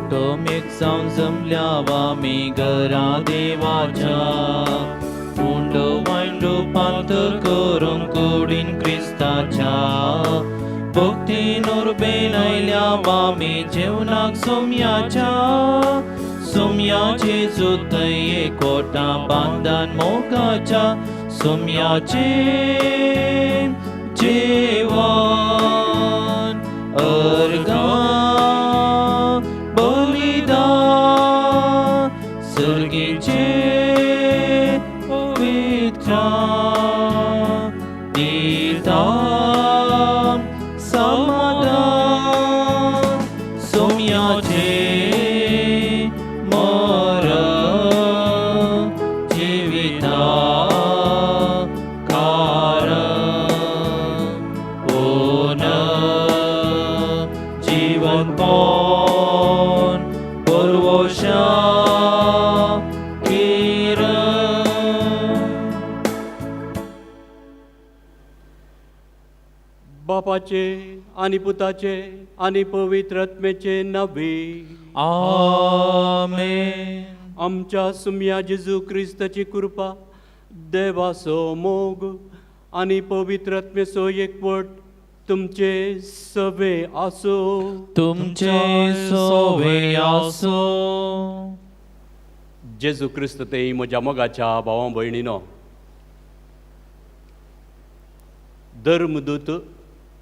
कुटुंबिक जाऊन जमल्यावा मी घरा देवाच्या उंडो वांडो पातळ करून कुडीन क्रिस्ताच्या भक्तीन उर्बेन आयल्यावा मी जेवणाक सोम्याच्या सोम्याचे जोतये कोटा बांधान मोगाच्या सोम्याचे जेवण अर्गा बलिदान सर्गीचे पवित्र तीर्थाम समाधान सोम्याचे बापाचे आणि पुताचे आणि पवित्र आत्म्याचे नवे आमेन. आमच्या सुम्या जेजू क्रिस्ताची कृपा देवाचो मोग आणि पवित्र आत्म्याचो एकवट तुमचे सवे आसो तुमचे सोवे आसो. जेजू क्रिस्त ते म्हज्या मोगाच्या भावां भयणीनो, धर्मदूत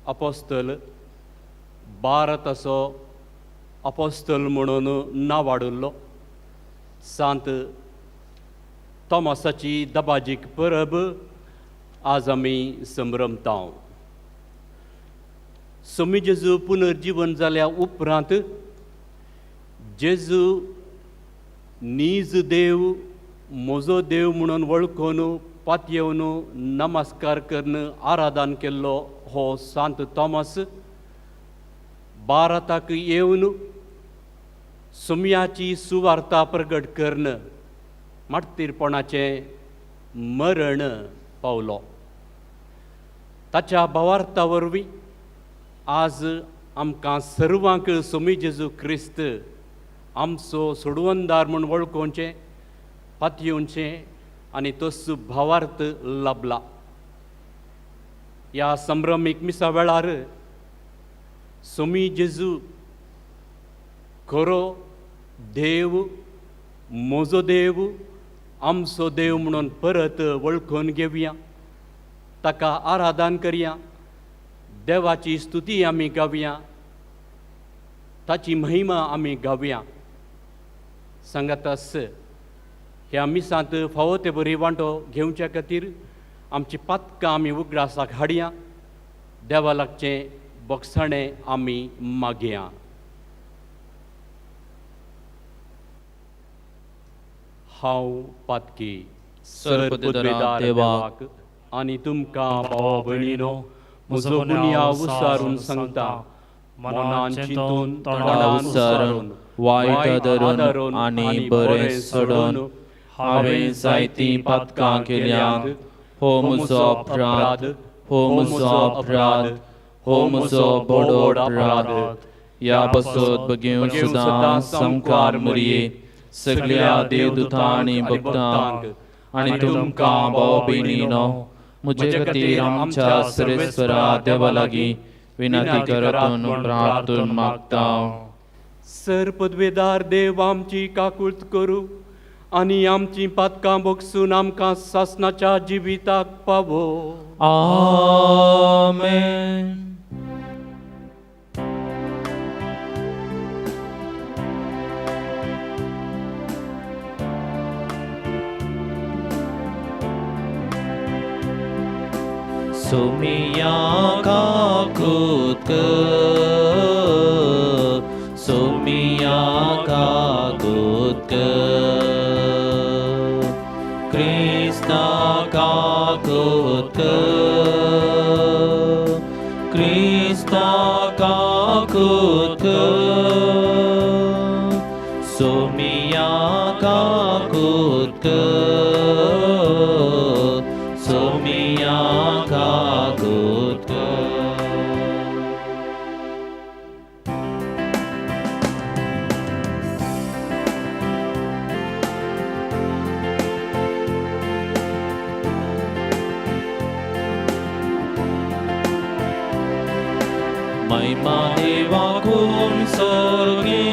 अपोस्तल भारताचो अपोस्तल म्हणून नांव वाडुल्लो सांत तोमासाची दबाजीक परब आज आमी संभ्रमता. सोमी जेजू पुनर्जीवन जाल्या उपरांत जेजू नीज देव म्हजो देव म्हणून वळखून पातयेवन नमस्कार करून आराधन केल्लो हो सांत तोमास भारताक येवन सोम्याची सुवार्ता प्रगट करून मार्तीरपणाचें मरण पावलो. ताच्या भावार्था वरवीं आज आमकां सर्वांक सोमी जेजू क्रिस्त आमचो सोडवणदार म्हूण वळखोवचें, पातयेवचें आनी तोच भावार्थ लाभला. ह्या संभ्रमीक मिसा वेळार सोमी जेजू खरो देव, म्हजो देव, आमचो देव म्हणून परत वळखून घेवया, ताका आराधन करया, देवाची स्तुती आमी गावया, ताची महिमा आमी गावया. सांगातास ह्या मिसांत फावो ते बरी वांटो घेवच्या खातीर आमची पातकां आमी उगडासाक हाडया, देवा लागचें बोगसाणें आमी मागया. हांव पातकी सर्पदवेदार देवाक आनी तुमकां भावा भयणीनो म्हजो गुन्यांव उसारून सांगता. मनान चिंतून तोंडान उसारून वायट धरून आनी बरें सोडून हांवें जायतीं पातकां केल्यात. हो म्हजो अपराध, हो म्हजो अपराध, हो म्हजो बडो अपराध. ह्या बसत बेगीन सुद्दां संकार मरये सगळ्या देवदूतां आनी भक्तांक आनी तुमकां भाव भयणीनो म्हजे खातीर आमच्या सर्वेस्वरा देवा लागीं विनंती करतून प्रार्थून मागता. सर्पदवेदार देव आमची काकूळट करूं आनी आमची पातकां बोगसून आमकां सासणाच्या जिविताक पावो. आमेन. सोमिया काकूत सोमिया काकूत क्रिस्ता काकूत क्रिस्ता काकूत सोमिया काकूत सोमिया काकूत. महिमा देवाकून सर्गे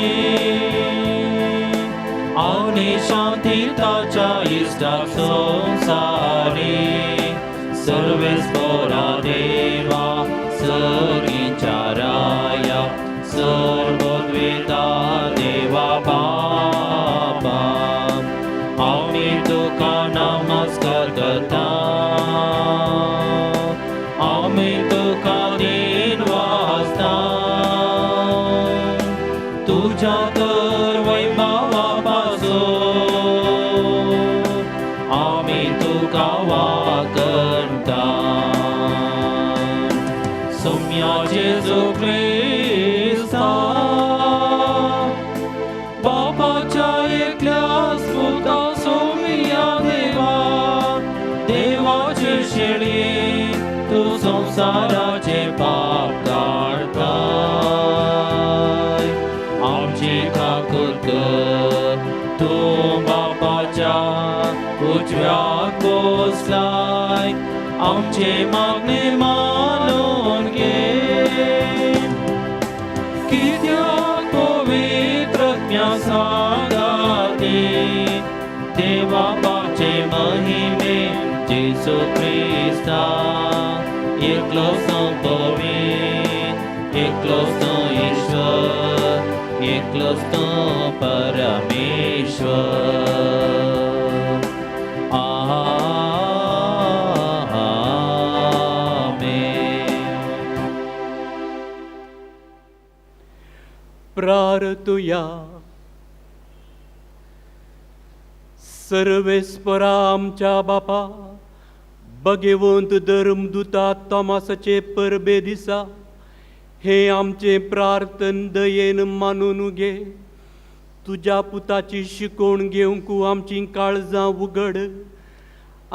आणि शांती ताच्या इष्टाक संसारी सर्वेस्परा देवा सर्गींच्या राया सर्वद्वेता देवा बाबा आम्ही तुका नमस्कार करता आम्ही तुका दिन वाजता तुझ्या तर वैभवापासून आम्ही तुका वाकणता सौम्या जेजू ख्रिस्ता बापाच्या एकल्या सुता सौम्या देवा देवाचे शेळी तू संसाराचे पाप काढताय आमची ठाकूर कर तू बापाच्या उजव्यात बसलाय आमचे मागणे मानून घे कित्याक पवित्रज्ञा सांगाती देवा बापचे महिमे जेसू ख्रिस्ता एकलो संपवीत एकलोच तो ईश्वर एकलोच तो परमेश्वर प्रार्थुया सर्वेस्परा आमच्या बापा भगवंत धर्मदूता तोमासाचे परबे दिसा हे आमचे प्रार्थन दयेन मानून घे तुझ्या पुताची शिकोवण घेवंक आमची काळजां उगड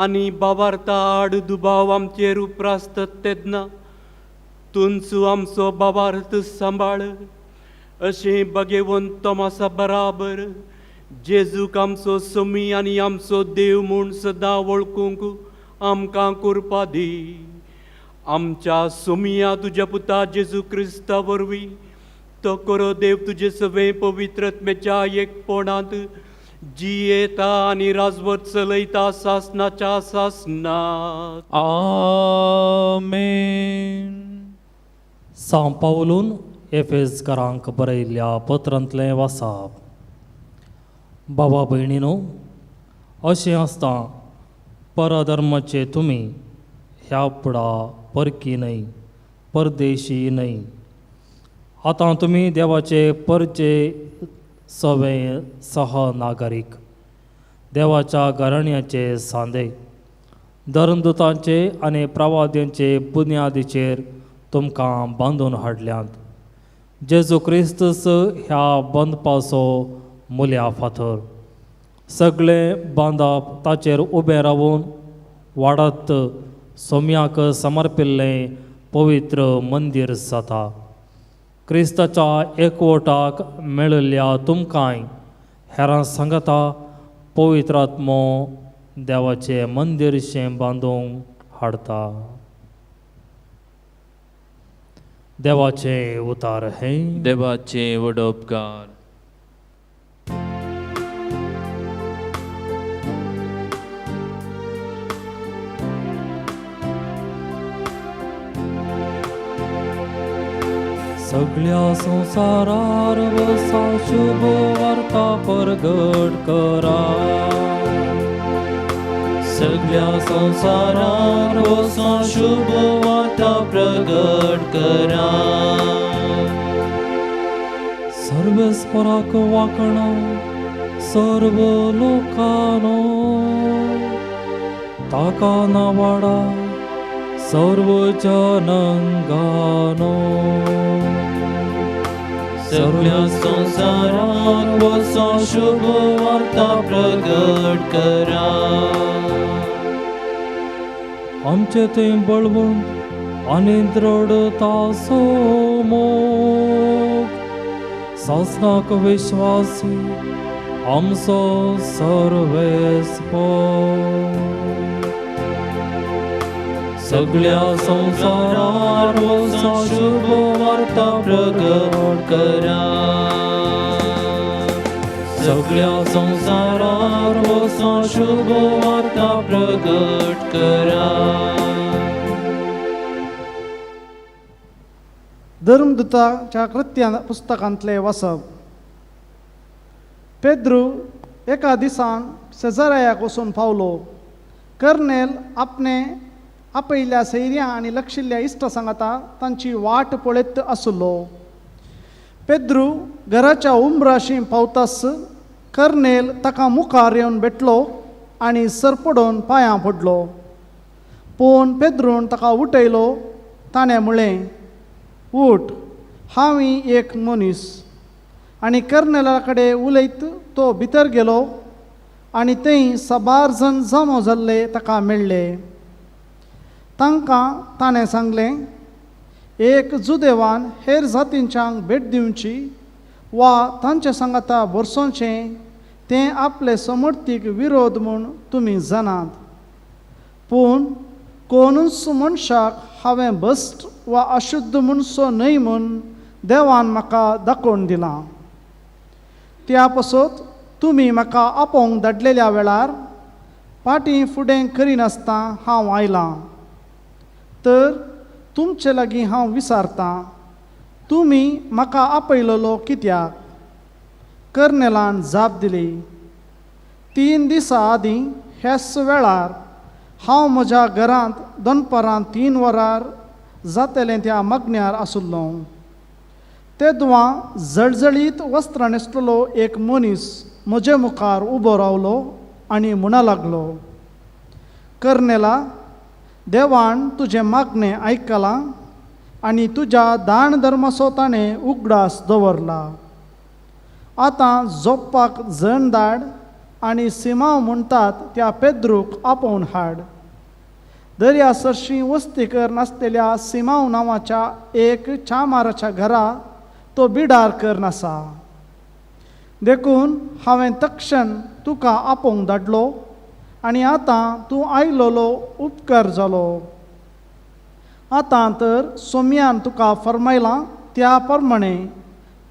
आनी बाबार्था आड दुबाव आमचेर उपरासतात तेन्ना तुमचो आमचो बाबार्थ सांबाळ अशें भगवंत तोमासा बराबर जेजूक आमचो समी आनी आमचो देव म्हूण सदां वळखूंक आमकां करपा दी आमच्या सोमिया तुज्या पुता जेजू क्रिस्ता वरवीं तो करो देव तुजे सवे पवित्रत्मेच्या एकपणांत जियेता आनी राजवट चलयता सासनाच्या सासनात आमेन. सांव पावलून एफेसकारांक बरयल्ल्या पत्रांतलें वाचप. बाबा भयणीनो, अशें आसता परधर्माचे तुमी ह्या फुडा परकी न्हय परदेशी न्हय. आतां तुमी देवाचे परचे सवे सह नागरीक देवाच्या घराण्याचे सांदे धर्मदुतांचे आनी प्रवाद्यांचे बुन्यादीचेर तुमकां बांदून हाडल्यांत. जेजू क्रिस्तस ह्या बंदपाचो मुल्या फातर सगळे बांदप ताचेर उबें रावून वाडत सोम्याक समर्पिल्लें पवित्र मंदीर जाता. क्रिस्ताच्या एकवटाक मेळिल्ल्या तुमकांय हेरां सांगता पवित्र आत्मो देवाचें मंदीरशें बांदूंक हाडता. देवाचें उतार हे देवाचे वडोपकार. सगळ्या संसारार वसा शुभ वार्ता परगट करा. सगळ्या संसारात वचून शुभ वार्ता प्रगट करा. सर्वेस्पराक वाकणा सर्व लोकांनो ताका नावाडा सर्व जनांगानो. सगळ्या संसारात वचून शुभ वार्ता प्रगट करा. आमचे ते बळवंत आनी दृढता सोमोग सासनाक विश्वासी आमचो सर्वेस्पर. सगळ्या संसारार वसा शुभ वार्ता प्रगट करा. सगळ्या संसारार वसा शुभ वार्ता प्रगट करा. धर्मदुताच्या कृत्या पुस्तकांतले वसप. पेद्रू एका दिसान सेजारायाक वचून पावलो. कर्नेल आपयल्या सैर्या आनी लक्षिल्ल्या इश्ट सांगाता तांची वाट पळयत आसलो. पेद्रू घराच्या उंबराशी पावतास कर्नेल ताका मुखार येवन भेटलो आनी सरपडोवन पांयां पडलो. पळोवन पेद्रून ताका उठयलो. ताणें म्हळें, उठ, हांव एक मनीस. आनी कर्नेला कडेन उलयत तो भितर गेलो आनी थंय साबार जण जमो जाल्ले ताका मेळ्ळे. तांकां ताणें सांगलें, एक जुदेवान हेर जातींच्यांक भेट दिवची वा तांचे सांगाता बरसोवचें तें आपले समर्थीक विरोध म्हूण तुमी जाणात. पूण कोणूच मनशाक हांवें भस्ट वा अशुद्ध म्हणसो न्हय म्हूण देवान म्हाका दाखोवन दिलां. त्या पासत तुमी म्हाका आपोवंक धाडलेल्या वेळार फाटीं फुडें करिनासता हांव आयलां. तर तुमचे लागीं हांव विचारतां, तुमी म्हाका आपयलोलो कित्याक? कर्नेलान जाप दिली, 3 दिसां आदीं ह्याच वेळार हांव म्हज्या घरांत दनपारां 3 वरां जातलें त्या मागण्यार आसुल्लो. तेदवां जळजळीत वस्त्रां न्हेसलेलो एक मनीस म्हजे मुखार उबो रावलो आनी म्हणूंक लागलो, कर्नेला, देवान तुजें मागणें आयकलां आनी तुज्या दान धर्माचो ताणें उगडास दवरला. आतां जोप्पाक जण धाड आनी सिमांव म्हणटात त्या पेद्रूक आपोवन हाड. दर्या सरशी वस्तीकर नासलेल्या सिमांव नांवाच्या एक चामाराच्या घरा तो बिडार कर नासा. देखून हांवें तक्षण तुका आपोवंक धाडलो आनी आतां तूं आयलोलो उपकार जालो. आतां तर सोम्यान तुका फरमायलां त्या प्रमाणें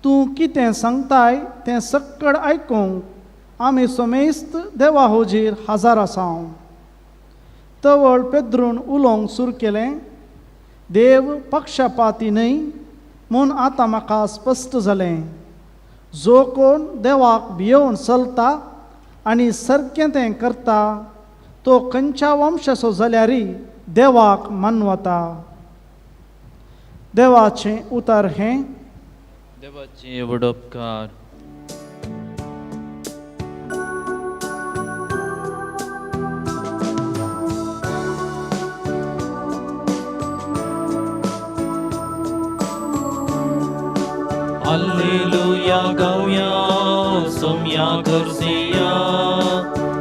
तूं कितें सांगताय तें सक्कड आयकूंक आमी सोमेस्त देवा होजीर हजर आसांव. तवळ पेद्रून उलोवंक सुरू केलें, देव पक्षपाती न्हय म्हूण आतां म्हाका स्पश्ट जालें. जो कोण देवाक भियेवन चलता आनी सारकें तें करता तो खंयच्या वंशाचो जाल्यारय देवाक मानवता. देवाचें उतर हें. देवाचे वडोपकार. Alleluia गाऊया सोम्या करसिया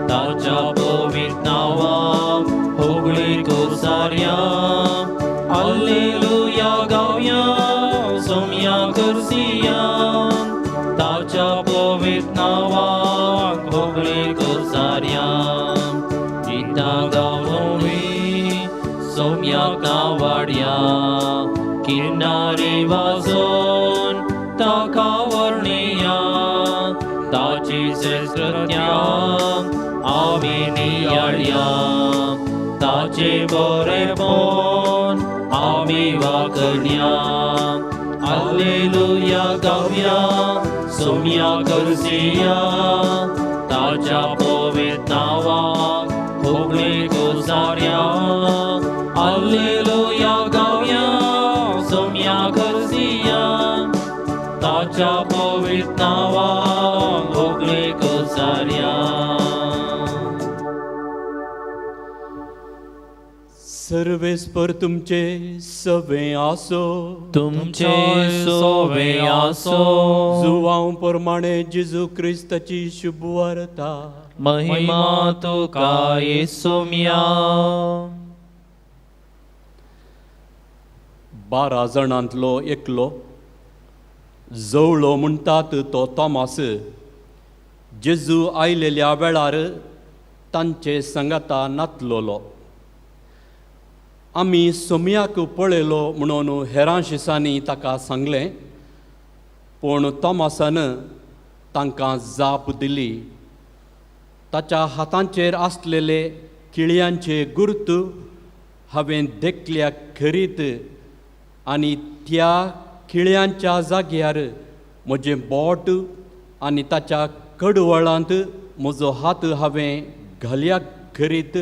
ताच्या पवित्र नावाक होगळी कोसार्या. Alleluia गाऊया सोम्या करसिया ताच्या पवित्र नावाक होगळी कोसार्या. इता गावोवी सोम्या कावाड्या किनारी वाजोन ताका वर्णिया. ताची श्रेष्ठत्या आमी नियाळ्या. ताचे बरेपण आमी वाकण्या. Alleluia गाऊया सोम्या करसिया ताच्या पवित्र नावाक होगळी कोसार्या. Alleluia गाऊया सोम्या करसिया ताच्या पवित्र नावाक होगळी कोसार्या. सर्वेस्पर तुमचे सवे आसो. तुमचे सोवे आसो. जुवांव प्रमाणे जेजू क्रिस्ताची शुभ वार्ता. महिमा तुका येसोम्या. 12 जाणांतलो एकलो जवळो म्हणटात तो तोमास जेजू आयलेल्या वेळार तांचे संगता नातलोलो. आमी सोमयाक पळयलो म्हणून हेरां शिसांनी ताका सांगलें, पूण तोमासान तांकां जाप दिली. ताच्या हातांचेर आसलेले किळयांचे गुर्त हांवें देखल्याक खरीत, आनी त्या किळयांच्या जाग्यार म्हजें बोट आनी ताच्या कडवळांत म्हजो हात हांवें घाल्याक खरीत,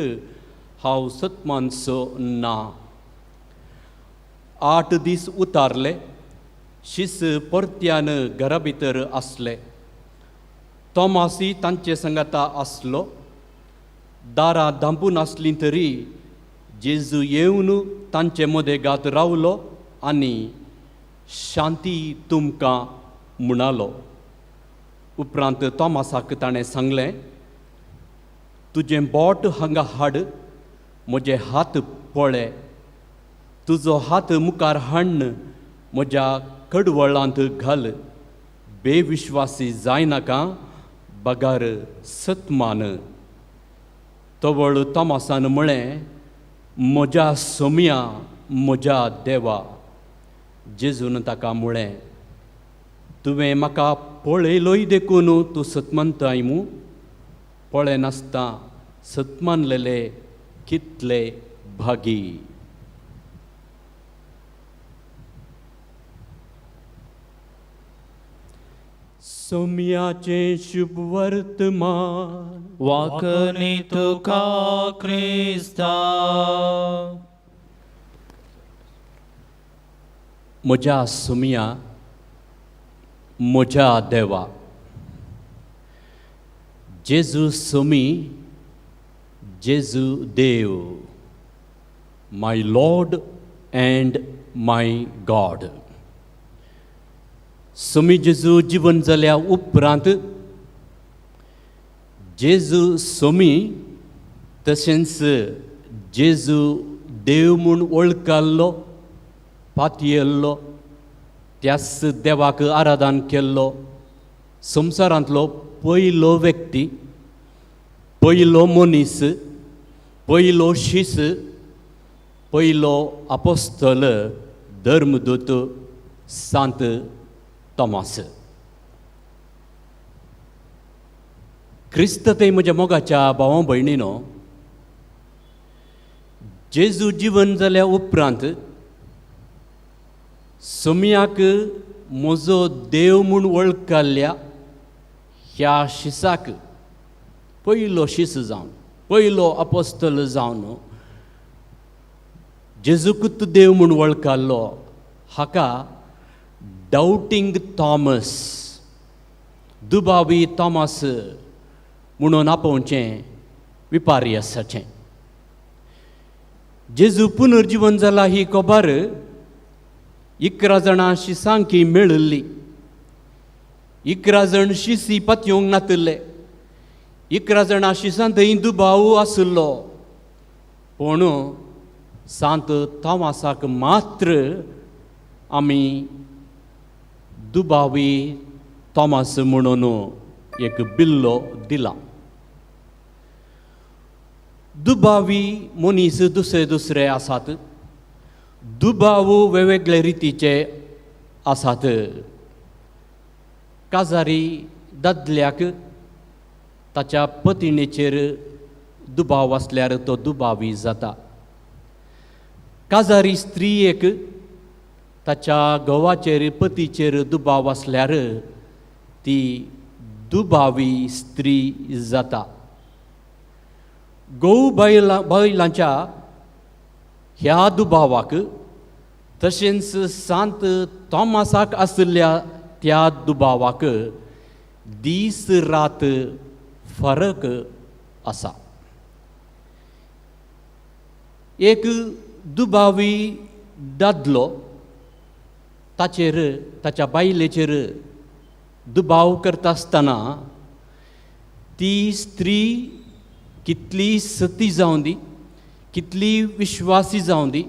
हांव सतमानसो ना. 8 दीस उतारले. शिस परत्यान घरा भितर आसले. तोमासी तांचे संगता आसलो. दारां धांपून आसलीं तरी जेजू येवन तांचे मदेगांत रावलो आनी शांती तुमकां म्हणालो. उपरांत तोमासाक ताणें सांगलें, तुजें बोट हांगा हाड, म्हजे हात पळय. तुजो हात मुखार हाडन म्हज्या कडवळांत घाल. बेविश्वासी जायनाका, बगार सतमान. तवळ तोमासान म्हळें, म्हज्या सोमया, म्हज्या देवा. जेजून ताका म्हळें, तुवें म्हाका पळयलोय देखून तूं सतमंताय मूं? पळय नासता सतमानलेले कितले भागी. सोमयाचें शुभ वर्तमान. वाकनी तुका क्रिस्ता. म्हज्या सोमया, म्हज्या देवा. जेजू सोमी, जेजू देव. My lord and my god. सोमी जेजू जीवन जाल्या उपरांत जेजू सोमी, तशेंच जेजू देव म्हूण वळखलो, पातयेल्लो, त्याच देवाक आराधन केल्लो संवसारांतलो पयलो व्यक्ती, पयलो मनीस, पयलो शिस, पयलो आपोस्तल, धर्मदूत सांत तोमास. क्रिस्त ते म्हज्या मोगाच्या भावां भयणीनो, जेजू जीवन जाल्या उपरांत सोमयाक म्हजो देव म्हूण वळखल्या ह्या शिसाक पयलो शिस जावन, पयलो आपोस्तल जावन जेजूकूच देव म्हूण वळखलो हाका डाउटिंग थॉमस, दुबावी थॉमस म्हणून आपोवचें विपारी आसाचें. जेजू पुनर्जीवन जाला ही खबर 11 जाणां शिसांकी मेळिल्ली. 11 जाण शिसी पातयोंक नातले. 11 जाणां शिसां थंय दुबाव आसलो. पूण सांत थॉमासाक मात्र आमी दुबावी थॉमस म्हणून एक बिल्लो दिला. दुबावी मनीस दुसरे दुसरे आसात. दुबाव वेगवेगळे रितीचे आसात. काजारी दादल्याक ताच्या पत्नीचेर दुबाव आसल्यार तो दुबावी जाता. काजारी स्त्रियेक ताच्या घोवाचेर पतीचेर दुबाव आसल्यार ती दुबावी स्त्री जाता. घोव बायलांच्या ह्या दुबावाक तशेंच सांत थॉमासाक आसल्या त्या दुबावाक दीस रात फरक आसा. एक दुबावी दादलो ताचेर, ताच्या बायलेचेर दुबाव करता आसतना ती स्त्री कितली सती जावं दी, कितली विश्वासी जावं दी,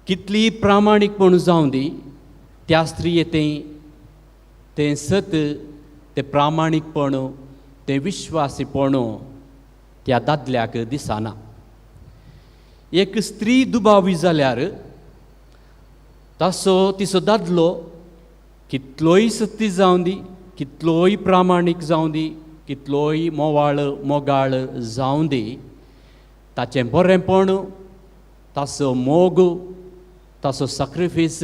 कितली प्रामाणीकपण जावं दी, त्या स्त्रिये तें सत, तें प्रामाणीकपण, तें विश्वासीपण त्या दादल्याक दिसना. एक स्त्री दुबावी जाल्यार तासो तिचो दादलो कितलोय सत्य जावं दी, कितलोय प्रामाणीक जावं दी, कितलोय मोवाळ मोगाळ जावं दी, ताचें बरेंपण, ताचो मोग, ताचो सॅक्रिफायस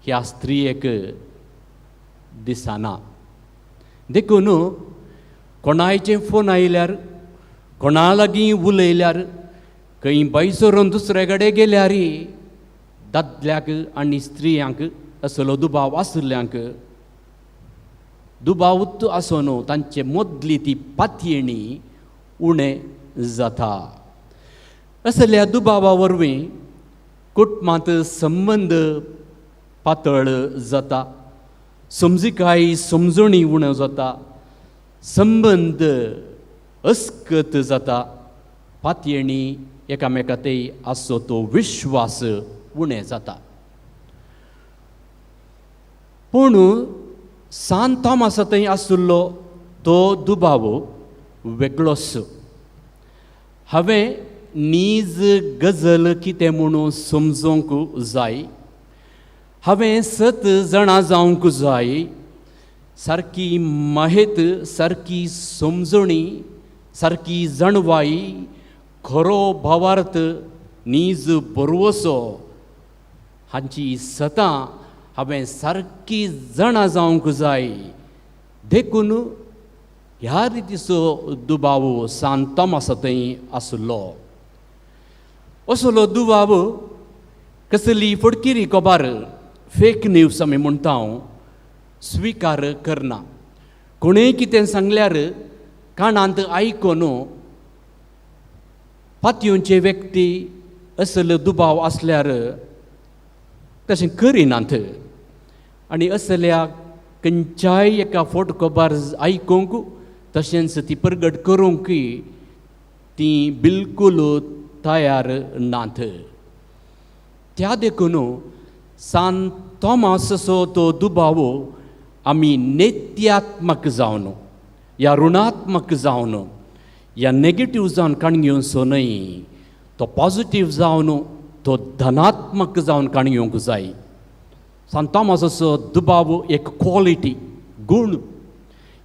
ह्या स्त्रियेक दिसना. देखून कोणायचे फोन आयल्यार, कोणा लागीं उलयल्यार, खंय बैसोरून दुसरे कडेन गेल्यार दादल्याक आनी स्त्रियांक असलो दुबाव आशिल्ल्यांक दुबावूच आसून तांचे मदली ती पातयेणी उणें जाता. असल्या दुबावा वरवीं कुटुंबांत संबंद पातळ जाता, समजिकाय समजणी उणो जाता, संबंद अस्कत जाता, पातयेणी एकामेकांतय आसो तो विश्वास उणें जाता. पूण सांत थॉमासांतय आशिल्लो तो दुबाव वेगळोच. हांवें नीज गजल कितें म्हणून समजूंक जाय, हांवें 7 जाणां जावंक जाय, सारकी माहेत, सारकी समजणी, सारकी जाणवाई, खरो भावार्थ, नीज बरवसो हांची सतां हांवें सारकी जाणा जावंक जाय. देखून ह्या रितीचो दुबाव सांत थॉमासांतय आशिल्लो. असलो दुबाव कसली फडकिरी खबर, फेक न्यूज आमी म्हणटा हांव, स्विकार करना. कोणेंय कितें सांगल्यार कानांत आयकून पातयेवचे व्यक्ती असलो दुबाव आसल्यार तशें करिनात. आनी असल्या खंयच्याय एका फोट खबर आयकूंक तशेंच ती प्रगट करूंक ती बिलकूल तयार नात. त्या देखून सांत थॉमासाचो तो दुबाव आमी नेत्यात्मक जावन, या ऋणात्मक जावन, या नेगेटीव जावन काण घेवचो न्हय, तो पॉझिटीव जावन, तो धनात्मक जावन काण घेवंक जाय. सांत थॉमासाचो दुबाव एक क्वॉलिटी, गूण,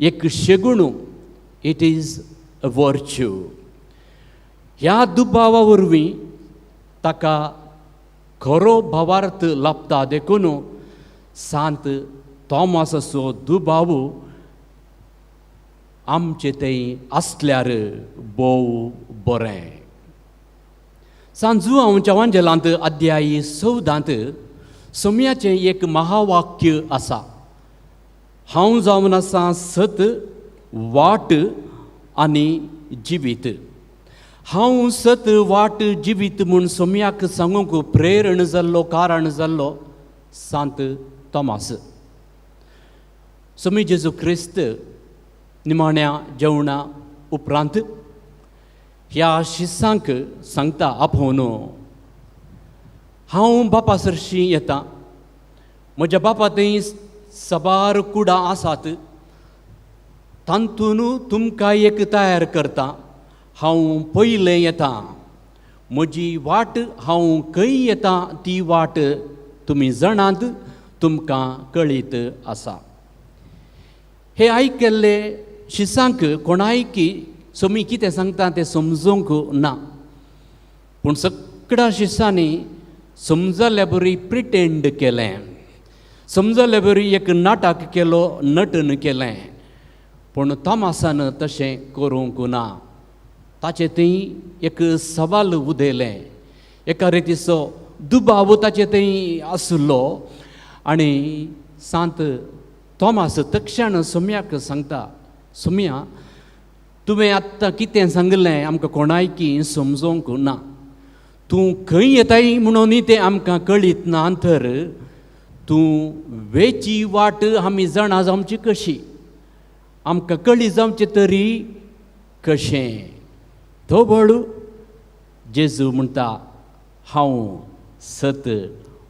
एक शेगूण, इट इज अ वर्च्यू. ह्या दुबावा वरवीं ताका खरो भावार्थ लाभता. देखून सांत थॉमासाचो दुबाव आमचे थंय आसल्यार भोव बरें. सांत जुआंवाच्या वांजेलांत अध्याय 14 सोम्याचें एक महावाक्य आसा. हांव जावन आसा सत, वाट आनी जिवीत. हांव सत, वाट, जिवीत म्हूण सोम्याक सांगूंक प्रेरण जाल्लो, कारण जाल्लो सांत थॉमास. सोमी जेजू क्रिस्त निमाण्या जेवणा उपरांत ह्या शिसांक सांगता आपोवन, हांव बापा सरशी येता, म्हज्या बापा थंय सबार कुडां आसात, तांतून तुमकां एक तयार करता. हांव पयलें येता, म्हजी वाट हांव खंय येता ती वाट तुमी जाणात, तुमकां कळीत आसा. हे आयकल्ले शिसांक कोणायकी सोमी कितें सांगता तें समजूंक ना. पूण सगळ्या शिसांनी समजल्या बरी प्रिटेंड केलें, समजल्या बरी एक नाटक केलो, नटन केलें. पूण थॉमासान तशें करूंक ना. ताचे थंय एक सवाल उदेलें, एका रितीचो दुबाव ताचे थंय आसलो. आनी सांत थॉमास तक्षण सोम्याक सांगता, सोम्या, तुवें आत्तां कितें सांगलें आमकां कोणायकी समजोंक ना. तूं खंय येताय म्हणून तें आमकां कळीत ना, तर तूं वेची वाट आमी जाणा जावची कशी, आमकां कळी जावचें तरी कशें. धोबळ जेजू म्हणटा, हांव सत,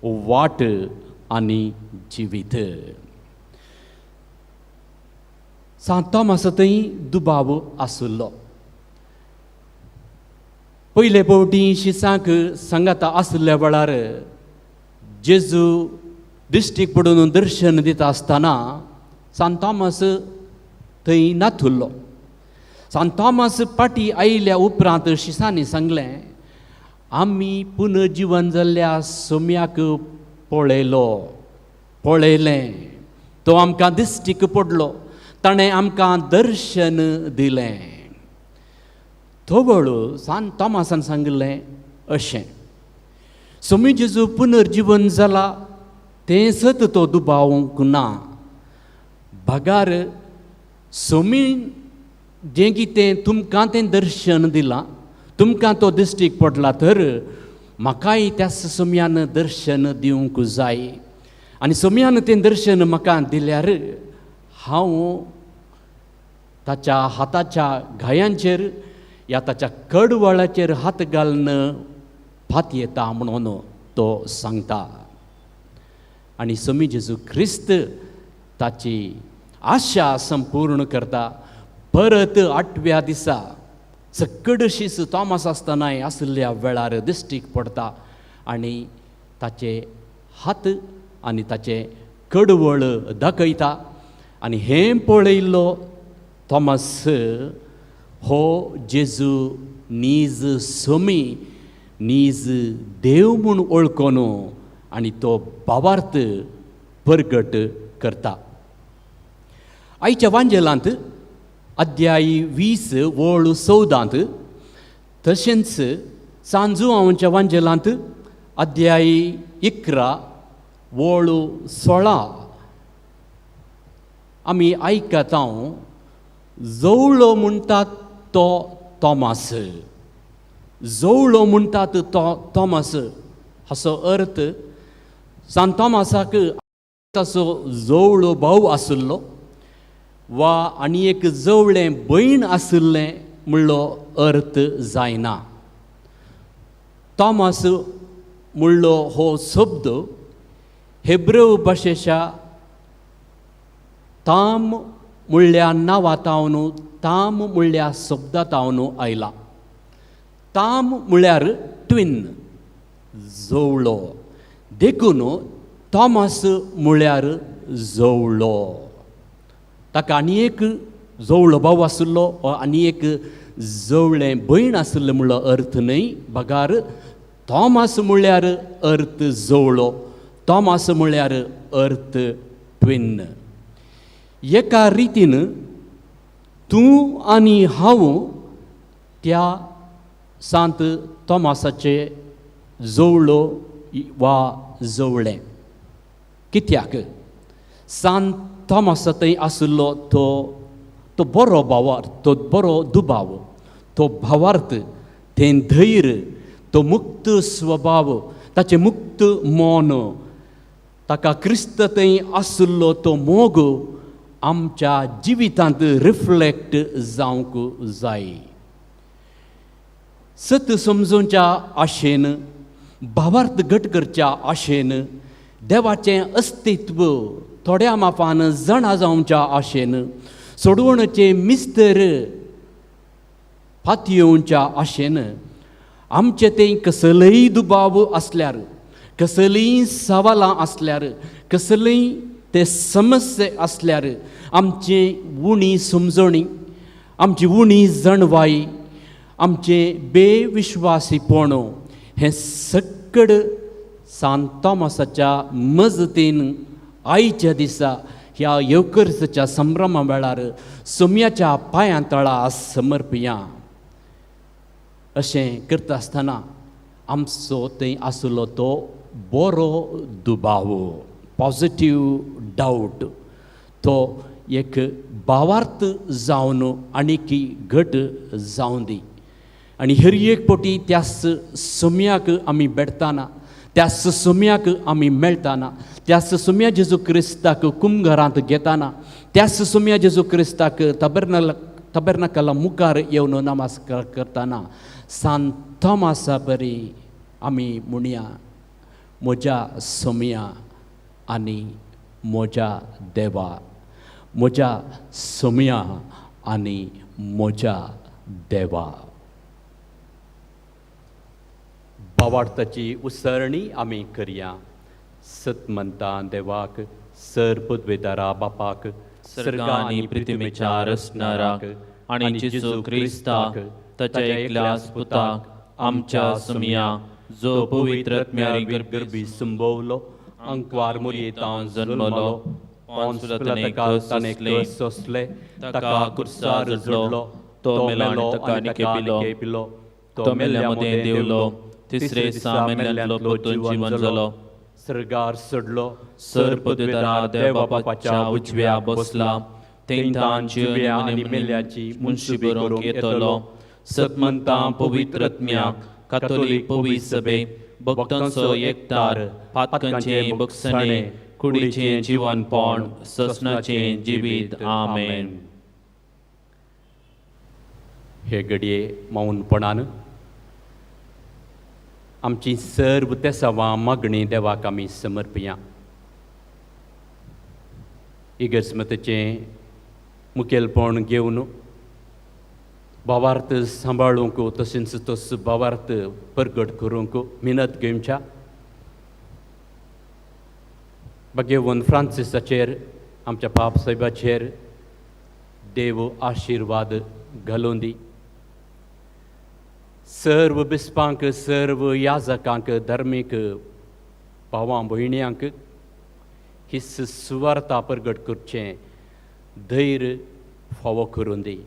वाट आनी जिवीत. सांत थॉमास थंय दुबाव आसलो. पयले फावटी शिसांक सांगाता आसल्या वेळार जेजू दिश्टीक पडून दर्शन दिता आसतना सांत थॉमस थंय नाथुरलो. सांत थॉमस पाटी आयिल्ल्या उपरांत शिसांनी सांगलें, आमी पुनर्जीवन जाल्ल्या सोम्याक पळयलें, तो आमकां दिश्टीक पडलो, ताणें आमकां दर्शन दिलें. थोवळ सांत थॉमसान सांगलें अशें, सोमी जेजू पुनर्जीवन जाला तें सत तो दुबावूंक ना. भागार सोमी जें कितें तुमकां तें दर्शन दिलां, तुमकां तो दिश्टीक पडला, तर म्हाकाय त्याच सोम्यान दर्शन दिवंक जाय. आनी सोम्यान तें दर्शन म्हाका दिल्यार हांव ताच्या हाताच्या घायांचेर या ताच्या कडवळाचेर हात घालून फात येता म्हणून तो सांगता. आनी सोमी जेजू ख्रिस्त ताची आशा संपूर्ण करता. परत 8व्या दिसा सकडशीच थॉमस आसतनाय आसल्या वेळार दिश्टीक पडटा आनी ताचे हात आनी ताचे कडवळ दाखयता. आनी हें पळयल्लो थॉमस हो जेजू नीज सोमी, नीज देव म्हूण वळखून आनी तो भावार्थ परगट करता. आयच्या वांजेलांत अध्याय 20 वळ 14 तशेंच सांजुआंवच्या वांजेलांत अध्याय 11 वळ 16 आमी आयकता, जवळो म्हणटात तो थॉमस. जवळो म्हणटात तो थॉमस हाचो अर्थ सांत थॉमसाक ताचो जवळो भाव आसलो वा आनी एक जवळें भयण आसलें म्हणलो अर्थ जायना. थॉमस म्हणलो हो शब्द हेब्रेव भाशेच्या ताम म्हणल्या नांवांतावन ताम म्हणल्या शब्दांतावन आयला. ताम म्हळ्यार ट्विन, जवळो, देखून थॉमस म्हळ्यार जवळो. ताका आनी एक जवळो भाव आसलो वा आनी एक जवळें भयण आसलें म्हणलो अर्थ न्हय. भागार थॉमस म्हळ्यार अर्थ जवळो, थॉमस म्हळ्यार अर्थ ट्विन. एका रितीन तूं आनी हांव त्या सांत थॉमसाचे जवळो वा जवळें. कित्याक सांत थॉमस थंय आसलो तो बरो भावार्थ, तो बरो दुबाव, तो भावार्थ, तें धैर्य, तो मुक्त स्वभाव, ताचें मुक्त मन, ताका क्रिस्त थंय आसलो तो मोग आमच्या जिवितांत रिफ्लेक्ट जावंक जाय. सत समजोवच्या आशेन, भावार्थ घट करच्या आशेन, देवाचें अस्तित्व थोड्या मापान जाणा जावच्या आशेन, सोडवणेचे मिस्तर फात येवच्या आशेन, आमचे तें कसलेय दुबाव आसल्यार, कसलीय सवालां आसल्यार, कसलीय ते समस्या आसल्यार, आमची उणी समजणी, आमची उणी जाणवाई, आमचें बेविश्वासीपण हें सकड सांत थॉमसाच्या मजतीन आयच्या दिसा ह्या येवकर्सच्या संभ्रमा वेळार सोम्याच्या पांयां तळा समर्पया. अशें करता आसतना आमचो थंय आसलो तो बरो दुबाव, पॉजिटीव डावट, तो एक भावार्थ जावन आनीक घट जावं दी. आनी हेर एक पोटी त्याच सोम्याक आमी भेटताना, त्याच सोम्याक आमी मेळटाना, त्याच सोम्या जेजू क्रिस्ताक कुमघरांत घेताना, त्याच सोम्या जेजू क्रिस्ताक तबेर्नाकला मुखार येवन नमस्कार करताना सांत थॉमसा परी आमी म्हणया, म्हज्या सोम्या आनी म्हज्या देवा, म्हज्या सोम्या आनी म्हज्या देवा. भावार्थाची उसळणी आमी करया. सत म्हणटा देवाक, सर पदवेदारा बापाक, सर्गा आनी पृथ्वीच्या रचणाराक आनी जेजू क्रिस्ताक ताच्या एकल्याच पुताक आमच्या सुमिया जो पवित्र आत्म्यारी गर्भी संभोवलो, अंकवार मोरयेतां जल्मलो, पोंस पिलाताक सोंसले, ताका क्रुसार जोडलो, तो मेलो आनी ताका निकेपिलो, तो मेल्ल्या मदें देवलो, तिसरे दिसा मेल्ल्यांतलो परतून जीवन जालो, सर्गार चडलो, सर पदवेदारा देवा बापाच्या उजव्या बसला, तेंतां जिवया आनी मेल्ल्याची मुनशी बरोवंक येतलो. सत म्हणटा पवित्र आत्म्याक, कातोलीक पवित्र सभे, भक्तांचो एकतार, पातकांचे बक्षणे, कुडीचें जिवनपण, ससनाचें जिवीत. आमेन. हे घडये मौनपणान आमची सर्व तेसावां मागणी देवाक आमी समर्पया. इगर्जमतेचें मुखेलपण घेवन भावार्थ सांबाळूंक तशेंच तोच भावार्थ प्रगट करूंक मिनत घेवच्या. भगवन फ्रांसिसाचेर, आमच्या बाप साहेबाचेर देव आशिर्वाद घालून दी. सर्व बिस्पांक, सर्व याजकांक, धर्मीक भावां भयण्यांक ही सुवार्ता प्रगट करचें धैर्य फावो करून दी.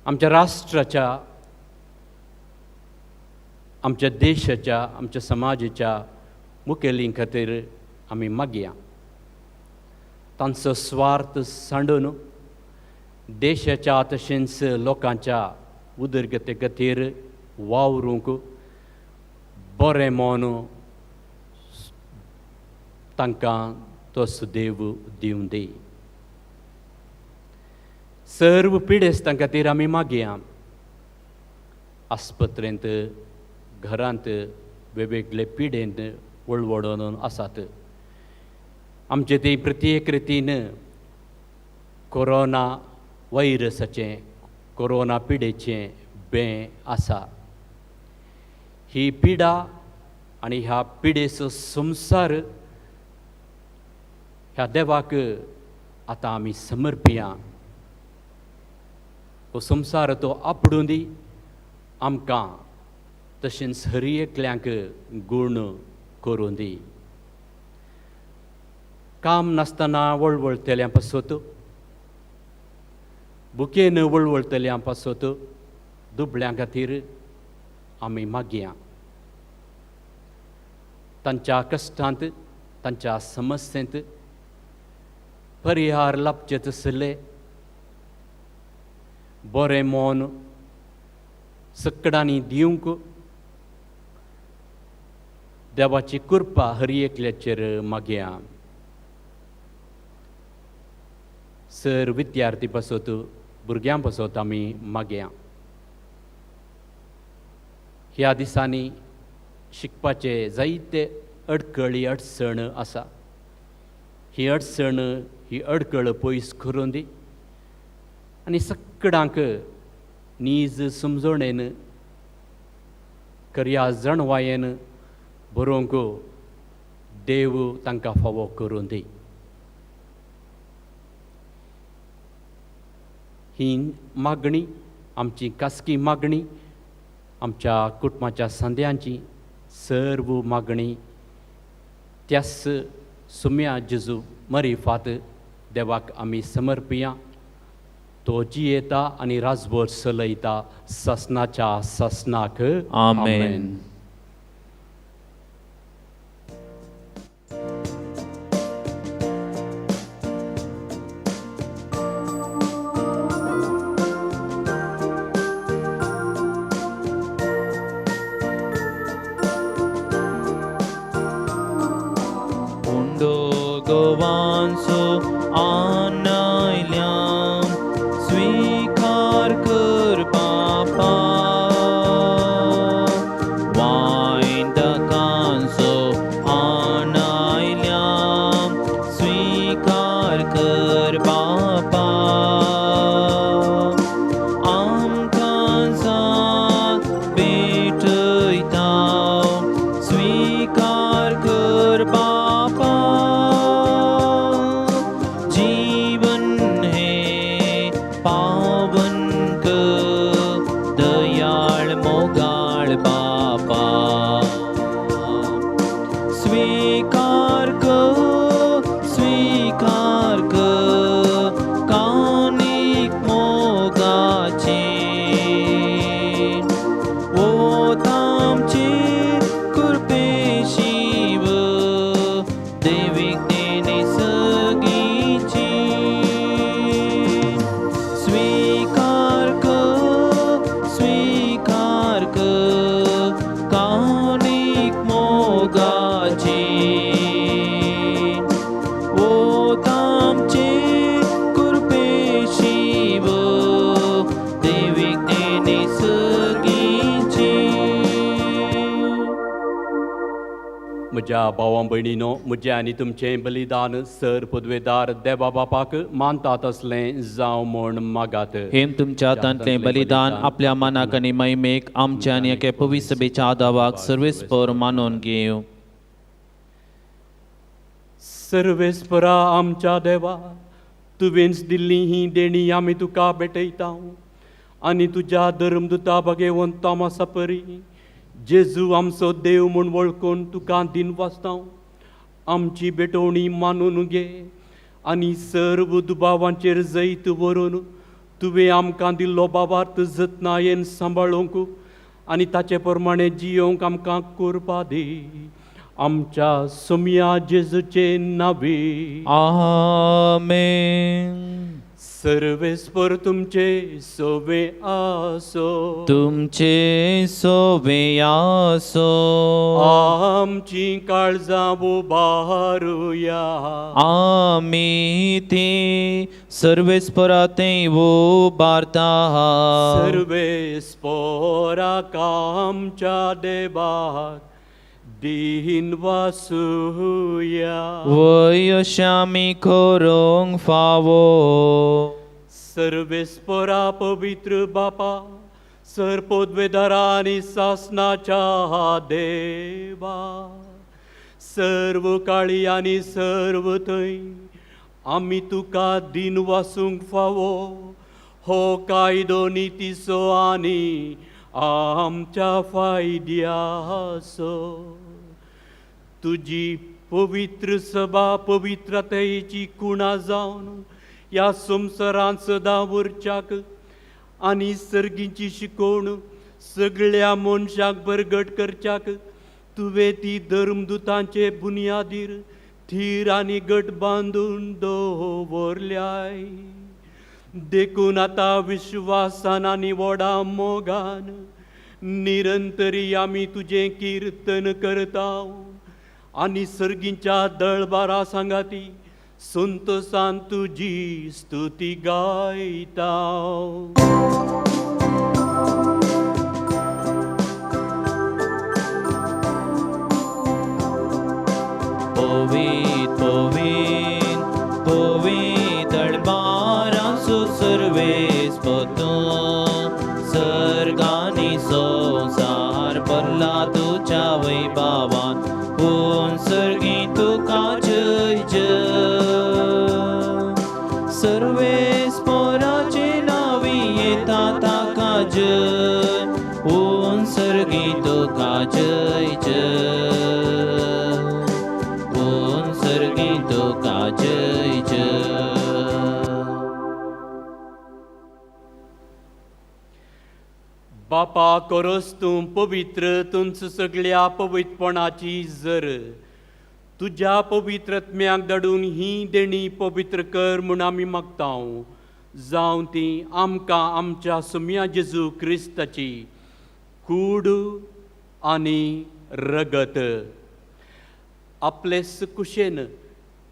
आमच्या राष्ट्राच्या, आमच्या देशाच्या, आमच्या समाजाच्या मुखेलीं खातीर आमी मागया. तांचो स्वार्थ सांडून देशाच्या तशेंच लोकांच्या उदरगते खातीर वावरूंक बरें मन तांकां तो सुदैव दिवं दी. सर्व पिडेस्तां खातीर आमी मागया. आस्पत्रेंत, घरांत वेगवेगळे पिडेंत वळवडून आसात. आमचे ते प्रत्येक रितीन कोरोना वायरसाचें, कोरोना पिडेचें बें आसा. ही पिडा आनी ह्या पिडेचो संसार ह्या देवाक आतां आमी समर्पया. हो संसार तो आपडून दी आमकां, तशेंच हर एकल्यांक गूण करून दी. काम नासतना वळवळतल्यां पासत, बुकेन वळवळतल्यां पासत दुबळ्यां खातीर आमी मागया. तांच्या कश्टांत, तांच्या समस्येंत परिहार लाभचे तसले बरें मन सकडांनी दिवंक देवाची कृपा हर एकल्याचेर मागया. सर विद्यार्थी पासत, भुरग्यां पासत आमी मागया. ह्या दिसांनी शिकपाचे जायते अडखळी अडचण आसा. ही अडचण, ही अडखळ पयस करून दी आनी सकडांक नीज समजणेन, खऱ्या जणवायेन बरोवंक देव तांकां फावो करून दी. ही मागणी, आमची खासगी मागणी, आमच्या कुटुंबाच्या संद्यांची सर्व मागणी त्याच सुम्या जेजू मरिफात देवाक आमी समर्पया. तो जियेता आनी राजभर चलयता ससनाच्या ससनाक. आमेन. गोवांचो आनायल्या स्वीकार कर बापा. वायंडकांचो आनायल्या स्वीकार कर बापा. आमकां साथ भेटय स्वीकार कर कानिक मोगाचे ओ तामचे कृपेशीव दैविक देणे सगीची स्वीकार कर कानिक मोगाचे ओ तामचे कृपेशीव दैविक देणे सगीची म्हज्या भावां भयणीनो, म्हजें आनी तुमचें बलिदान सर पदवेदार देवा बापाक मानता तसलें जावं म्हूण मागात. हेम तुमच्या हातांतलें बलिदान आपल्या मनाक आनी महिमेक आमच्या आनी एके पवित्र सभेच्या आदावाक सर्वेस्पर मानून घेव. सर्वेस्परा आमच्या देवा, तुवेंच दिल्ली ही देणी आमी तुका भेटयता आनी तुज्या धर्मदुता भगेवंत तोमासा परी जेजू आमचो देव म्हूण वळखून तुका दिन वाचता. आमची भेटवणी मानून घे आनी सर्व दुबावांचेर जैत व्हरून तुवें आमकां दिल्लो बाबार्थ जतनायेन सांबाळूंक आनी ताचे प्रमाणे जियोंक आमकां कोरपा दी. आमच्या सोम्या जेजूचे नांवे आमेन. सर्वेस्पर तुमचे सोवे आसो. तुमचे सोवे आसो. आमची काळजां उबारुया. आमी ते सर्वेस्परा ते उबारता. सर्वेस्पराक आमच्या देवाक दिन वासुया. वयशामी करूंक फावो. सर्वेस्परा पवित्र बापा, सरपोदवेदारा आनी सासनाच्या देवा, सर्व काळी आनी सर्व थंय आमी तुका दिन वासूंक फावो हो कायदो नितीचो आनी आमच्या फायद्याचो. तुजी पवित्र सभा पवित्रतेची कुणा जावन ह्या संवसारांत सदां उरच्याक आनी सर्गीची शिकोवण सगळ्या मनशाक बरगट करच्याक तुवें ती धर्मदुतांचे बुनयादीर थीर आनी गट बांदून दवरल्याय. देखून आतां विश्वासान आनी व्हडा मोगान निरंतरी आमी तुजें किर्तन करता आनी सर्गींच्या दळबारा सांगाती संतोषान तुजी स्तुती गायता. पोवीत पोवीत पोवीत दळबारांचो सर्वेस पोतू सर्गानी संसार भरला तुज्या वैभवान. पूण सर्गी तुका जय जय. सर्वेस्पराचे नावी येता ताका जय. पूण सर्गी तुका जय जय. पूण सर्गी तुका जय जय. बापा करोस तूं पवित्र तुंच सगळ्या पवित्रपणाची जर तुज्या पवित्रत्म्याक धाडून ही देणी पवित्र कर म्हूण आमी मागता. जावं ती आमकां आमच्या सोम्या जेजू क्रिस्ताची कूड आनी रगत आपले कुशेन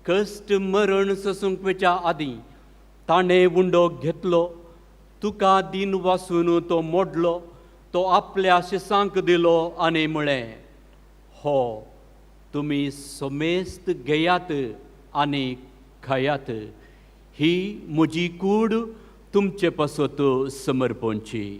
कश्ट मरण ससूंकच्या आदीं ताणें उंडो घेतलो. तुका दिन वासून तो मोडलो. तो आपल्या शिसांक दिलो आनी म्हळें, हो तुमी सोमेस्त घेयात आनी खायात. ही म्हजी कूड तुमचे पासत समर्पणची.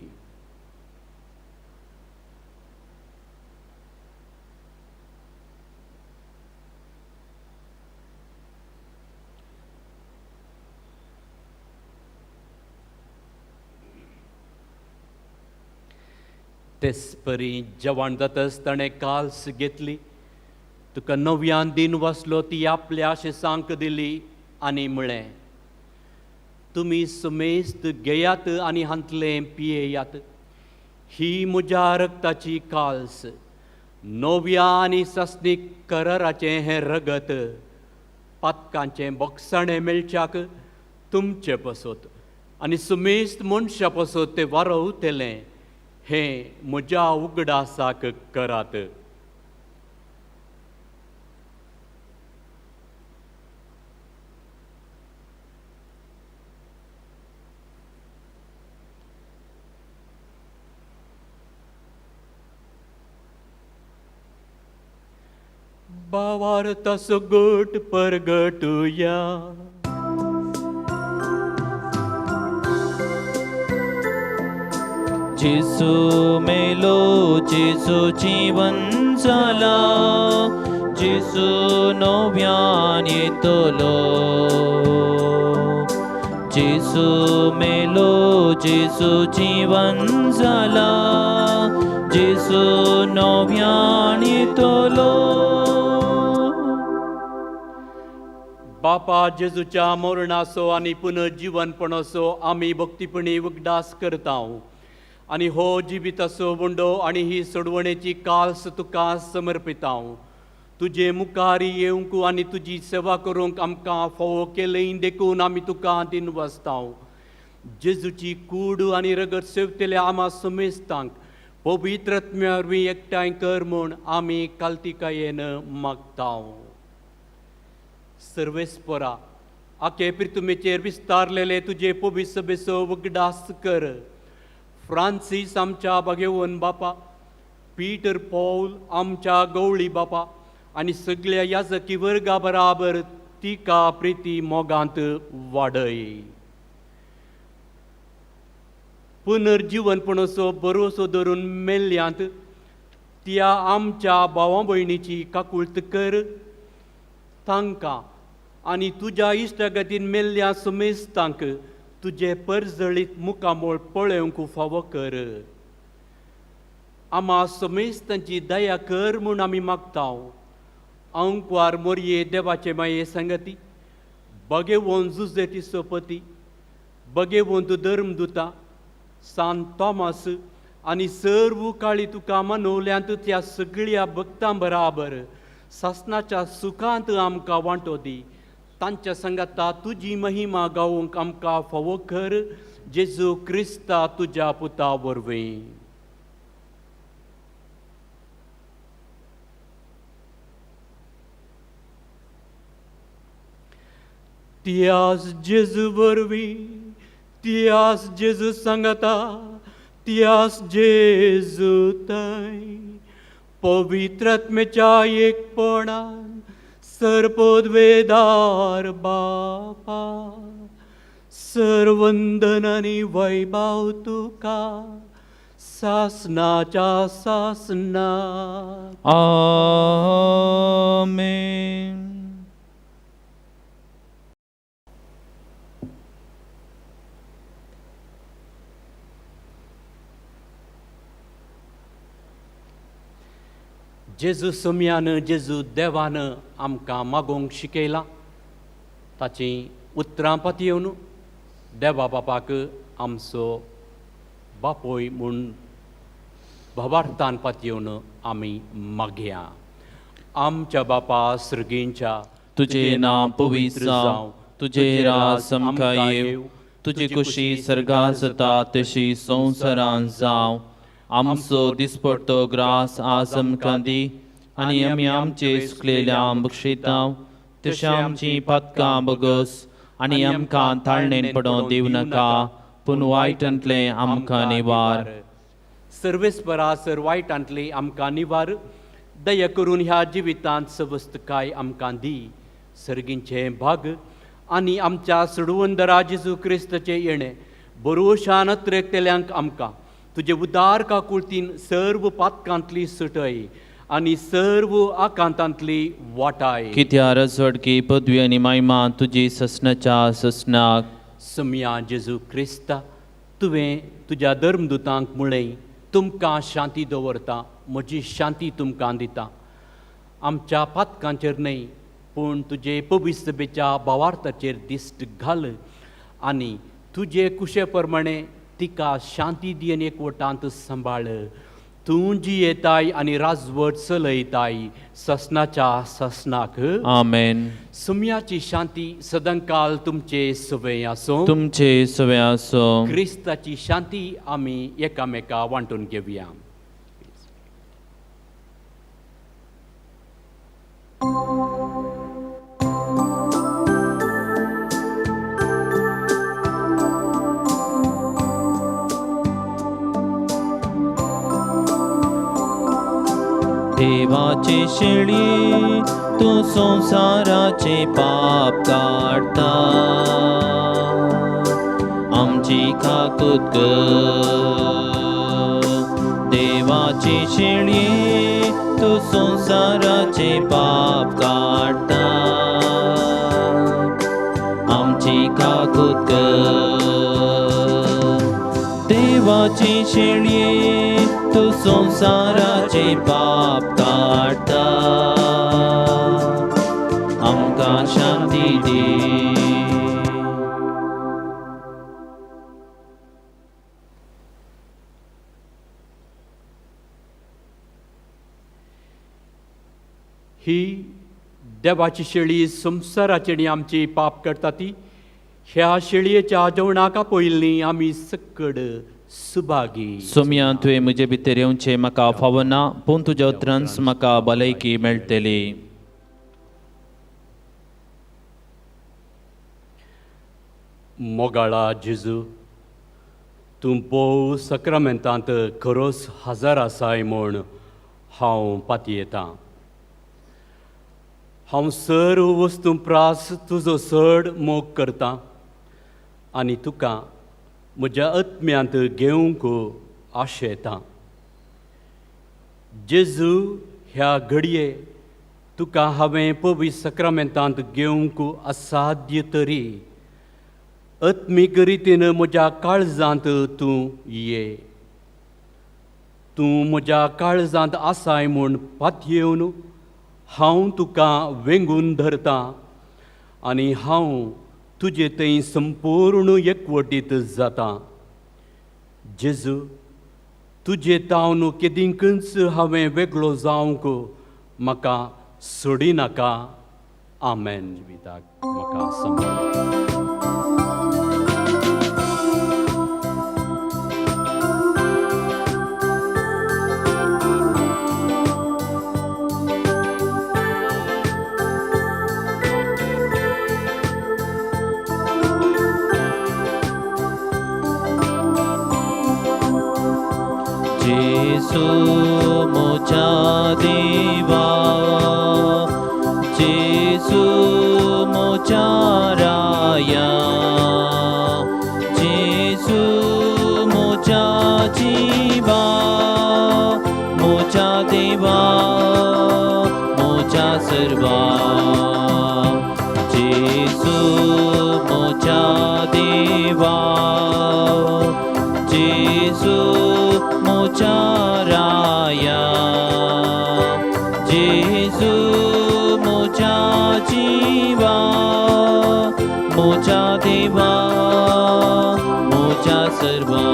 तेच परी जेवण जातच ताणें काल्स घेतली, तुका नव्यान दिन वसलो ती आपल्या शिसांक दिली आनी म्हळें, तुमी समेस्त घेयात आनी हांतलें पियेयात, ही म्हज्या रक्ताची काल्स, नव्या आनी सस्नीक कराराचें हें रगत, पातकांचें बोगसाणें मेळच्याक तुमचे पसत आनी समेस्त मनशां पसत तें वारवतलें, हें म्हज्या उगडासाक करात. भावार्थ सुगट परगटुया. जेसू मेलो, जेसू जीवन जाला, जेसू नव्यान येतलो. जेसू मेलो, जेसू जीवन जाला, जेसू नव्यान येतलो. बापा जेजूच्या मरणाचो आनी पुनर्जीवनपणाचो आमी भक्तीपणी उगडास करता आनी हो जिविताचो वंडो आनी ही सोडवणेची काल्स तुका समर्पिता. तुजे मुखारी येवंक आनी तुजी सेवा करूंक आमकां फोव केलें देखून आमी तुका दिनवसता. जेजूची कूड आनी रगत सेवतल्या आमा समेस्तांक पवित्रत्म्या वरवीं एकठांय कर म्हूण आमी काल्तिकायेन मागता. सर्वेस्परा, आखे प्रितुमेचेर विस्तारलेले तुजे पवित्र सभेचो उगडास कर. फ्रांसीस आमच्या भगेवन बापा, पीटर पौल आमच्या गवळी बापा आनी सगळ्या याजकी वर्गा बराबर तिका प्रिती मोगांत वाडय. पुनर्जीवनपणाचो भरोसो धरून मेल्ल्यांत त्या आमच्या भावां भयणीची काकुळट कर. तांकां आनी तुज्या इश्टागतीन मेल्ल्या समेस्तांक तुजे परजळीत मुखामोळ पळोवंक फावो कर. आमा समेस्तांची दया कर म्हूण आमी मागता. अंकवार मोरये देवाचे माये संगती, भगेवोन जुजेती सोपती, भगेवोन धर्मदुता, सांत थॉमस आनी सर्व काळी तुका मानवल्यांत त्या सगळ्या भक्तां बराबर सासणाच्या सुखांत आमकां वांटो दी. तांच्या संगता तुजी महिमा गावूंक आमकां फावो कर. जेजू क्रिस्ता तुज्या पुता वरवीं. त्याच जेजू वरवीं, त्याच जेजू सांगता, त्याच जेजू थंय पवित्रात्मेच्या एकपणान सर्पोद्वेदार बापा, सर्वंदन आनी वैभव तुका सासनाच्या सासना. आमेन. जेजू सोम्यान, जेजू देवान आमकां मागोवंक शिकयलां, ताची उतरां पातयेवन देवा बापाक आमचो बापोय म्हूण भावार्थान पातयेवन आमी मागया. आमच्या बापा सर्गींच्या, तुझे नाम पवित्र जावं, तुझे राज आमकां येव, तुजी कुशी सर्गार जाता तशी संवसारांत जावं. आमचो दिसपडटो ग्रास आज आमकां दी, आनी आमी आमचे सुकलेल्यांक बक्षितांव, तशें आमची पातकां बगस, आनी आमकां ताळणेन पडोवंक दिवं नाका, पूण वायटांतले आमकां निवार. सर्वेस्परा सर वायटांतली आमकां निवार. दया करून ह्या जिवितांत सवस्तकाय आमकां दी. सर्गींचे भाग आनी आमच्या सोडवंदरा जेजू क्रिस्ताचे येणे भरोशान त्रेकतेल्यांक आमकां तुजे उदार काकुळतीन सर्व पातकांतली सुटय आनी सर्व आकांतांतली वाटाय. कित्या रजवडकी पदवी आनी महिमा तुजी ससनाच्या ससनाक. सम्या जेजू क्रिस्ता, तुवें तुज्या धर्मदुतांक म्हळें, तुमकां शांती दवरता, म्हजी शांती तुमकां दिता. आमच्या पातकांचेर न्हय पूण तुजे पवित्र सभेच्या भावार्थाचेर दिश्ट घाल आनी तुजे कुशे प्रमाणे तिका शांती दियेन एकवटांत सांबाळ. तूं जियेताय आनी राजवट चलयताय ससनाच्या ससनाक. आमेन. सुम्याची शांती सदांकाल तुमचे सवय आसूं. तुमचे सवे आसो. क्रिस्ताची शांती आमी एकामेका वांटून घेवया. देवाचे शेळी तू संसाराचे पाप काढता. आमची खाकूत कर. देवाची शेळी तू संसाराचे पाप काढता. आमची खाकूत कर. देवाची शेळी तू संसाराचे पाप काढता. आमकां शांती दे. ही देवाची शेळी संसाराची आनी आमची पाप करता ती. ह्या शेळयेच्या जेवणाका पयलीं आमी सकड सुभागी. सोम्या तुवें म्हजे भितर येवचें म्हाका फावो ना पूण तुज्या उतरांच म्हाका भलायकी मेळटली. मोगाळा जेजू, तूं भोव सक्रामेंतांत खरोच हजर आसाय म्हूण हांव पातयेतां. हांव सर्व वस्तू प्रास तुजो चड मोग करतां आनी तुका म्हज्या आत्म्यांत घेवंक आशेतां. जेजू, ह्या घडये तुका हांवें पवित्र सक्रामेंतांत घेवंक असाध्य तरी आत्मीक रितीन म्हज्या काळजांत तूं ये. तूं म्हज्या काळजांत आसाय म्हूण पातयेवन हांव तुका वेंगून धरतां आनी हांव तुजे थंय संपूर्ण एकवटीत जातां. जेजू, तुजे तावन केदींकच हांवें वेगळो जावंक म्हाका सोडिनाका. आमेन. जिविताक म्हाका सांबाळ. जेसू मोचा देवा. जेसू मोचा राया. जेसू मोचा जीवा. मोचा देवा. मोचा सर्वा. जेसू मोचा देवा. जेसू मोचा राया. जेसू मोचा जीवा. मोचा देवा. मोचा सर्वा.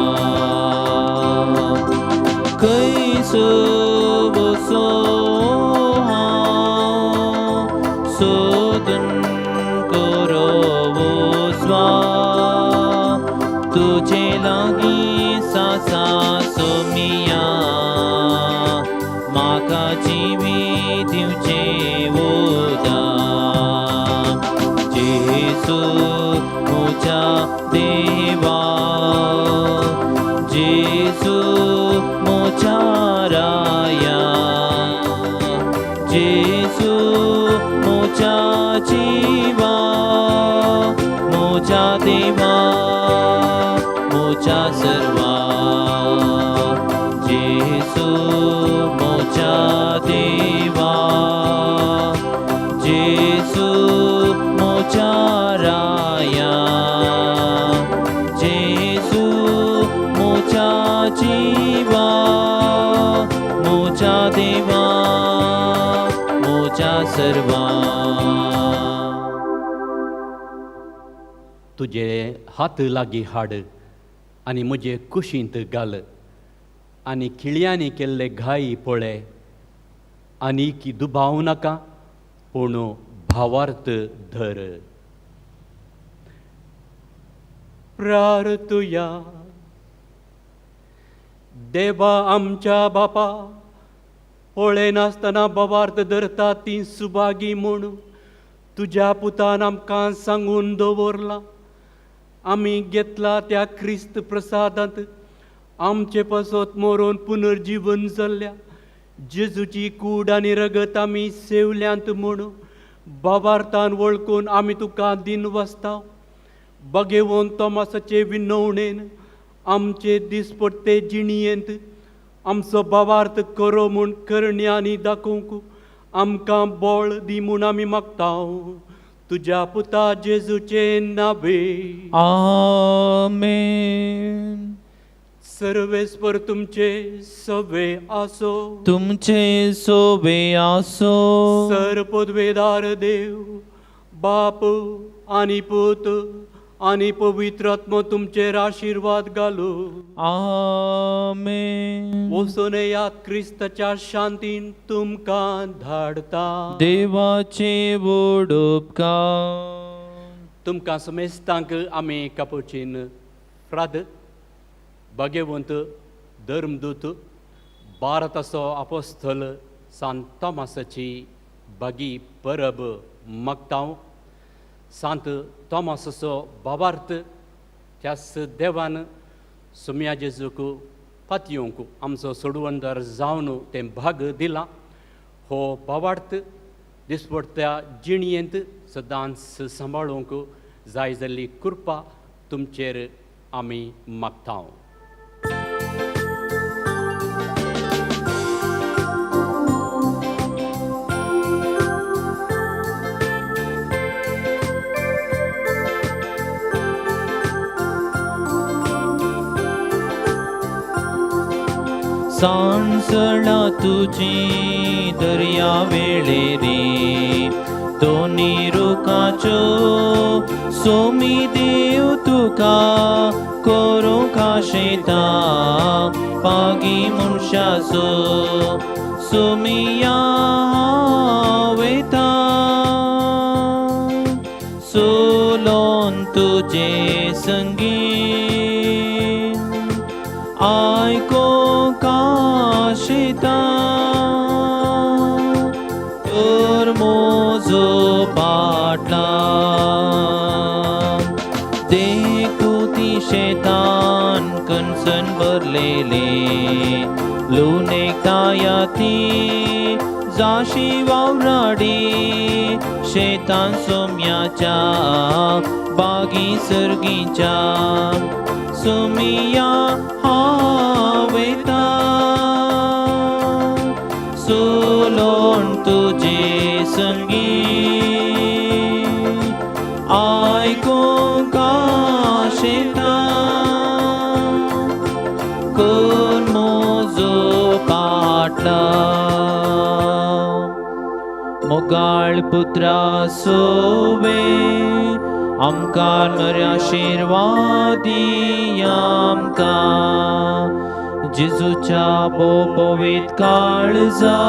कैसो बसो हांव सोदून करो वचवा. तुजे लागीं सासा सोमिया. म्हाका जिवी दिवचे वोदा. जेसू मोचा देवा. जेसू मोचा राया. जेसू मोचा जीवा. मोचा देवा. मोचा सर्वा. जेसू मोचा देवा. जेसू मोचा राया. जेसू मोचा जीवा. मोचा देवा. सर्वा तुजे हात लागीं हाड आनी म्हजे कुशींत घाल आनी खिळ्यांनी केल्ले घाई पळय आनी की दुबाव नाका पूण भावार्थ धर प्रार्थुया देवा आमच्या बापा पळय नासतना भावार्थ धरता ती सुभागी म्हूण तुज्या पुतान आमकां सांगून दवरला आमी घेतला त्या क्रिस्त प्रसादांत आमचे पासत मरून पुनर्जीवन जाल्ल्या जेजूची कूड आनी रगत आमी सेवल्यांत म्हूण भावार्थान वळखून आमी तुका दिन वाचता बगेवोन तोमासाचे विनवणेन आमचे दिसपट्टे जिणयेंत आमचो भावार्थ करो म्हूण करण्यांनी दाखोवंक आमकां बळ दी म्हूण आमी मागता तुज्या पुता जेजूचे नावे आमेन सर्वेस्पर तुमचे सवे आसो तुमचे सोबे आसो सर्वपदवेदार देव बाप आनी पूत आनी पवित्र आत्मो तुमचेर आशीर्वाद घालो आमेन वचून येयात क्रिस्ताच्या शांतीन तुमकां धाडता देवाचे व्हड उपकार तुमकां समेस्तांक आमी कापुचीन फ्राद भगवंत धर्मदूत भारताचो आपोस्तल सांत तोमासाची बागी परब मागता सांत तोमासाचो भावार्थ त्याच देवान सुम्या जेजूक पातयोंक आमचो सोडवणदार जावन तें भाग दिला हो भावार्थ दिसपट्ट्या जिणयेंत सदांच सांबाळूंक जाय जाल्ली कृपा तुमचेर आमी मागता सांसळा तुजी दर्या वेळेरी दोनी रुखाच्यो सोमी देव तुका करूं खाशेता पागी मनशाचो सोमिया वेता सोलोन तुजे संगीत आयको काशिता तर मोजो पाटला देखुती शेतान कणसन भरलेले लुनेक तायाती जाशी वावराडी शेतान सोम्याच्या बागी सर्गीच्या सोमिया हावेता सोलोन तुजे संगीत आयकूंक काशेता कोण मोजो पाटला मोगाळ पुत्रा सोवे आमकां बरे आशिर्वादी आमकां जेजूच्या पवित काळजा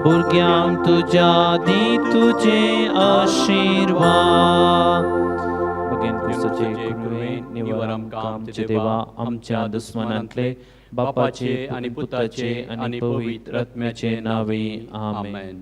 भुरग्यांक तुज्या दी तुजे आशिर्वाद भगेन क्रिस्ताचे कृपेन निवार आमकां आमचे देवा आमच्या दुस्मनांतले बापाचे आनी पुताचे आनी पवित्र आत्म्याचे नावे आमेन.